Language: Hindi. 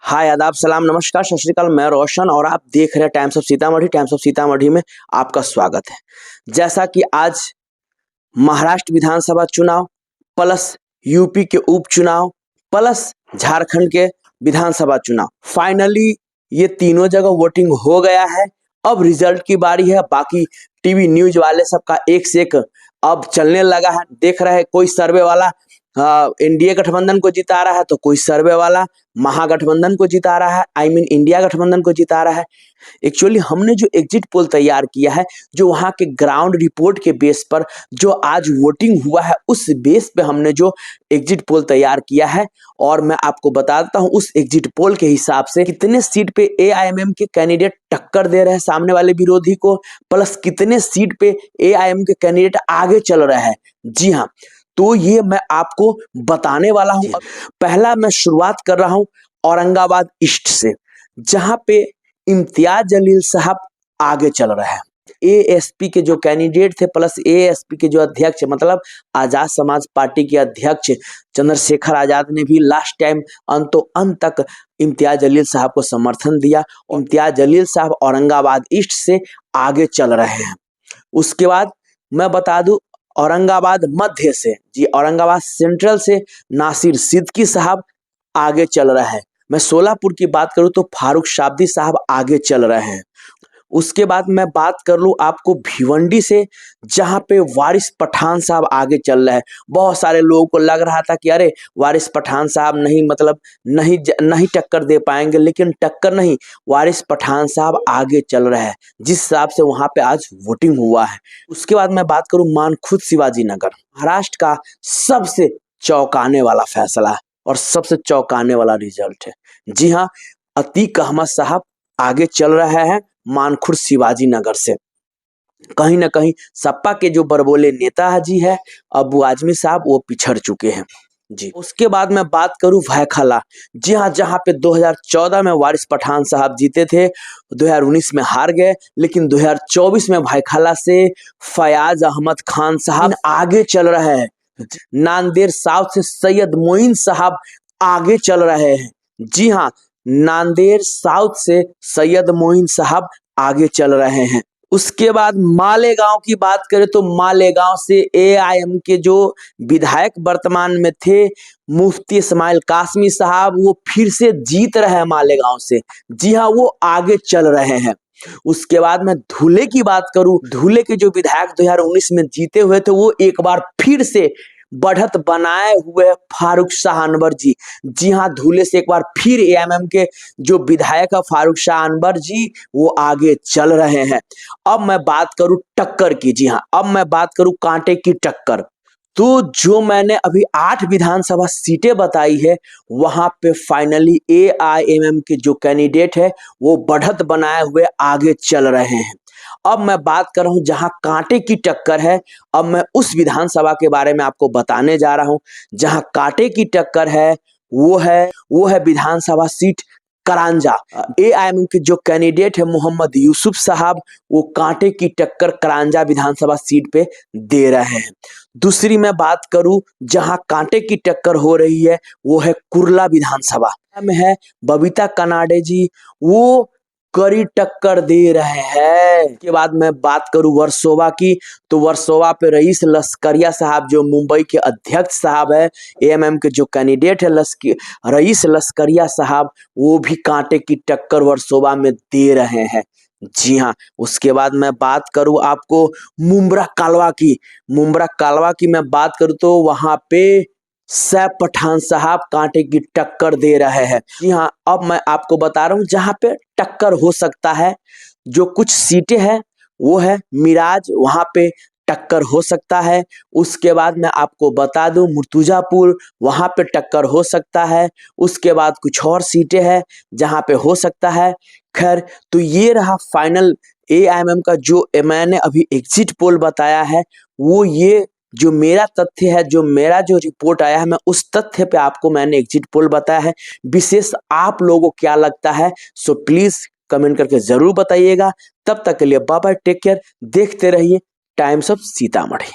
हाय, आदाब, सलाम, नमस्कार, सत श्री अकाल। मैं रोशन और आप देख रहे हैं times of Sitamarhi. Times of Sitamarhi में आपका स्वागत है। जैसा कि आज महाराष्ट्र विधानसभा चुनाव प्लस यूपी के उपचुनाव प्लस झारखंड के विधानसभा चुनाव, फाइनली ये तीनों जगह वोटिंग हो गया है। अब रिजल्ट की बारी है। बाकी टीवी न्यूज वाले सबका एक से एक अब चलने लगा है। देख रहे हैं कोई सर्वे वाला एनडीए गठबंधन को जिता रहा है, तो कोई सर्वे वाला महागठबंधन को जिता रहा है, इंडिया गठबंधन को जिता रहा है। एक्चुअली हमने जो एग्जिट पोल तैयार किया है, जो वहां के ग्राउंड रिपोर्ट के बेस पर जो आज वोटिंग हुआ है, उस बेस पे हमने जो एग्जिट पोल तैयार किया है, और मैं आपको बता देता हूं उस एग्जिट पोल के हिसाब से कितने सीट पे एआईएमएम के कैंडिडेट टक्कर दे रहे हैं सामने वाले विरोधी को, प्लस कितने सीट पे एआईएमएम के कैंडिडेट आगे चल रहे हैं। जी हाँ, तो ये मैं आपको बताने वाला हूं। पहला मैं शुरुआत कर रहा हूं औरंगाबाद ईस्ट से, जहां पे इम्तियाज जलील साहब आगे चल रहे हैं। एएसपी के जो कैंडिडेट थे प्लस एएसपी के जो अध्यक्ष, मतलब आजाद समाज पार्टी के अध्यक्ष चंद्रशेखर आजाद ने भी लास्ट टाइम अंतो अंत तक इम्तियाज जलील साहब को समर्थन दिया। इम्तियाज जलील साहब औरंगाबाद ईस्ट से आगे चल रहे हैं। उसके बाद मैं बता दूं औरंगाबाद मध्य से, जी औरंगाबाद सेंट्रल से नासिर सिद्दीकी साहब आगे चल रहे हैं। मैं सोलापुर की बात करूं तो फारूक शाब्दी साहब आगे चल रहे हैं। उसके बाद मैं बात कर लूं आपको भिवंडी से, जहां पे वारिस पठान साहब आगे चल रहे हैं। बहुत सारे लोगों को लग रहा था कि अरे वारिस पठान साहब नहीं टक्कर दे पाएंगे, लेकिन टक्कर नहीं, वारिस पठान साहब आगे चल रहे हैं जिस हिसाब से वहां पे आज वोटिंग हुआ है। उसके बाद मैं बात करूं मानखुद शिवाजी नगर, महाराष्ट्र का सबसे चौंकाने वाला फैसला है और सबसे चौंकाने वाला रिजल्ट है। जी हाँ, अतीक अहमद साहब आगे चल रहे हैं मानखुर्द शिवाजी नगर से। कहीं ना कहीं सपा के जो बड़बोले नेता जी है अबू आजमी साहब, वो पिछड़ चुके हैं। जी, उसके बाद मैं बात करूं भायखला, जी हाँ, जहां पे 2014 में वारिस पठान साहब जीते थे, 2019 में हार गए, लेकिन 2024 में भायखला से फयाज अहमद खान साहब आगे चल रहे हैं। नांदेड़ साउथ से सैयद मोइन साहब आगे चल रहे हैं। जी हाँ, नांदेड़ साउथ से सैयद मोइन साहब आगे चल रहे हैं। उसके बाद मालेगांव की बात करें तो मालेगांव से एआईएम के जो विधायक वर्तमान में थे मुफ्ती इस्माइल कासमी साहब, वो फिर से जीत रहे हैं मालेगांव से। जी हाँ, वो आगे चल रहे हैं। उसके बाद मैं धुले की बात करूं, धुले के जो विधायक 2019 में जीते हुए थे, वो एक बार फिर से बढ़त बनाए हुए फारूक शाह अनवर जी। जी हाँ, धुले से एक बार फिर एएमएम के जो विधायक है फारूक शाह अनवर जी, वो आगे चल रहे हैं। अब मैं बात करूं टक्कर की, जी हाँ, अब मैं बात करूं कांटे की टक्कर, तो जो मैंने अभी 8 विधानसभा सीटें बताई है, वहां पे फाइनली एआईएमएम के जो कैंडिडेट है वो बढ़त बनाए हुए आगे चल रहे हैं। अब मैं बात कर रहा हूं जहां कांटे की टक्कर है, अब मैं उस विधानसभा के बारे में आपको बताने जा रहा हूं जहां कांटे की टक्कर है। वो है विधानसभा सीट करांजा। एआईएमएम के जो कैंडिडेट है मोहम्मद यूसुफ साहब, वो कांटे की टक्कर करांजा विधानसभा सीट पे दे रहे हैं। दूसरी मैं बात करूं जहां कांटे की टक्कर हो रही है, वो है कुर्ला विधानसभा में है बबीता कनाडे जी, वो कड़ी टक्कर दे रहे हैं। इसके बाद मैं बात करूं वर्सोवा की, तो वर्सोवा पे रईस लस्करिया साहब जो मुंबई के अध्यक्ष साहब है, एएमएम के जो कैंडिडेट है रईस लस्करिया साहब, वो भी कांटे की टक्कर वर्सोवा में दे रहे हैं। जी हाँ, उसके बाद मैं बात करूं आपको मुंब्रा कालवा की मैं बात करूं तो वहां पे सैफ पठान साहब कांटे की टक्कर दे रहे हैं। जी हाँ, अब मैं आपको बता रहा हूं जहां पे टक्कर हो सकता है, जो कुछ सीटें हैं वो है मिराज, वहां पे टक्कर हो सकता है। उसके बाद मैं आपको बता दूं मुर्तुजापुर, वहां पे टक्कर हो सकता है। उसके बाद कुछ और सीटें हैं जहां पे हो सकता है। खैर, तो ये रहा फाइनल एआईएमएम का जो मैंने अभी एग्जिट पोल बताया है, वो ये जो मेरा तथ्य है, जो मेरा जो रिपोर्ट आया है, मैं उस तथ्य पे आपको मैंने एग्जिट पोल बताया है। विशेष आप लोगों को क्या लगता है, सो प्लीज कमेंट करके जरूर बताइएगा। तब तक के लिए बाय बाय, टेक केयर, देखते रहिए टाइम्स ऑफ सीतामढ़ी।